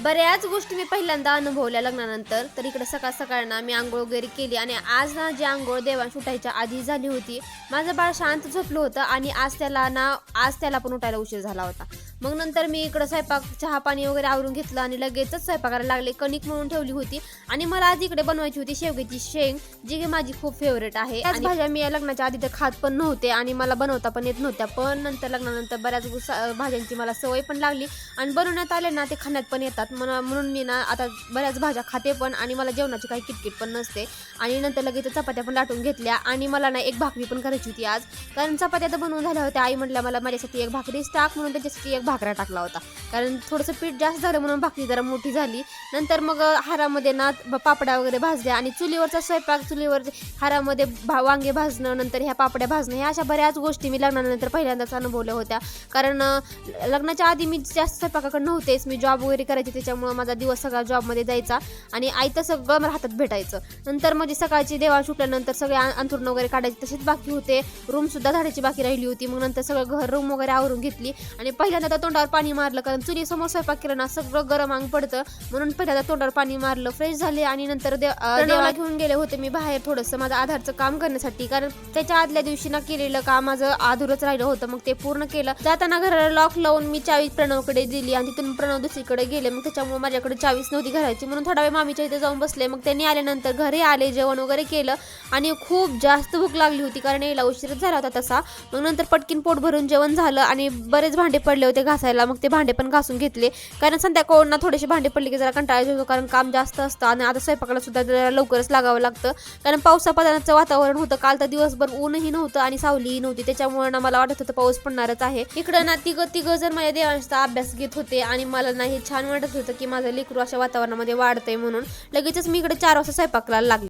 बऱ्याच गोष्टी मी पहिल्यांदा अनुभवल्या लग्नानंतर. तर इकडे सकाळ सकाळ ना मी अंघोळ वगैरे केली आणि आज ना जी अंघोळ देवांश उठायच्या आधी झाली होती. माझं बाळ शांत झोपलं होतं आणि आज त्याला पण उठायला उशीर झाला होता. मग नंतर मी इकडं स्वयंपाक चहा पाणी वगैरे आवरून घेतलं आणि लगेचच स्वयंपाकाला लागले. कणिक मळून ठेवली होती आणि मला आज इकडे बनवायची होती शेवग्याची शेंग, जी की माझी खूप फेवरेट आहे. त्याच भाज्या मी या लग्नाच्या आधी तर खात पण नव्हते आणि मला बनवता पण येत नव्हत्या, पण नंतर लग्नानंतर बऱ्याच भाज्यांची मला सवय पण लागली आणि बनवण्यात आले ना ते खाण्यात पण येतात. म्हणून मी ना आता बऱ्याच भाज्या खाते पण आणि मला जेवणाची काही किटकिट पण नसते. आणि नंतर लगेच चपात्या पण लाटून घेतल्या आणि मला ना एक भाकरी पण करायची होती आज, कारण चपात्या तर बनवून झाल्या होत्या. आई म्हटल्या मला माझ्यासाठी एक भाकरीच टाक, म्हणून त्याच्यासाठी एक भाकऱ्या टाकला होता, कारण थोडंसं पीठ जास्त झालं म्हणून भाकरी जरा मोठी झाली. नंतर मग हारामध्ये ना पापड्या वगैरे भाजल्या आणि चुलीवरचा स्वयंपाक, चुलीवर हारामध्ये वांगे भाजणं, नंतर ह्या पापड्या भाजणं, ह्या अशा बऱ्याच गोष्टी मी लग्नानंतर पहिल्यांदाच अनुभवल्या होत्या. कारण लग्नाच्या आधी मी जास्त स्वयंपाकाकडे नव्हतेच, मी जॉब वगैरे करायचे, त्याच्यामुळे माझा दिवस सगळा जॉबमध्ये जायचा आणि आईचं सगळं मला हातात भेटायचं. नंतर म्हणजे सकाळची देवाण सुटल्यानंतर सगळे अंथरुण वगैरे काढायचे तसेच बाकी होते, रूमसुद्धा झाडायची बाकी राहिली होती. मग नंतर सगळं घर रूम वगैरे आवरून घेतली आणि पहिल्यांदा तर तोंडावर पाणी मारलं, कारण चुलीसमोर स्वयंपाक केलं ना सगळं गरम अंग पडतं, म्हणून पहिल्यांदा तोंडावर पाणी मारलं, फ्रेश झाले आणि नंतर देवाला घेऊन गेले होते मी बाहेर थोडंसं माझं आधारचं काम करण्यासाठी, कारण त्याच्या आदल्या दिवशी ना केलेलं काम माझं अधुरच राहिलं होतं. मग ते पूर्ण केलं. जाताना घराला लॉक लावून मी चावी प्रणवकडे दिली आणि तिथून प्रणव दुसरीकडे गेले. मग त्याच्यामुळे माझ्याकडे चावीच नव्हती घराची, म्हणून थोडा वेळ मामीच्या इथे जाऊन बसले. मग त्यांनी आल्यानंतर घरी आले, जेवण वगैरे केलं आणि खूप जास्त भूक लागली होती, कारण यायला उशीरच झाला होता तसा. मग नंतर पटकीन पोट भरून जेवण झालं आणि बरेच भांडे पडले होते घासायला, मग ते भांडे पण घासून घेतले, कारण संध्याकाळना थोडेसे भांडे पडले की जरा कंटाळा येतो, कारण काम जास्त असतं आणि आता स्वयंपाकाला सुद्धा जरा लवकरच लागावं लागतं, कारण पावसापाण्याचं वातावरण होतं. काल तर दिवसभर ऊनही नव्हतं आणि सावलीही नव्हती, त्याच्यामुळे ना मला वाटत होतं पाऊस पडणारच आहे. इकडं ना तिघं जण माझ्या देवांचा अभ्यास घेत होते आणि मला ना हे छान वाटत होतं की माझं लेकरू अशा वातावरणामध्ये वाढतंय, म्हणून लगेचच मी इकडे 4 वाजता स्वयंपाकाला लागले.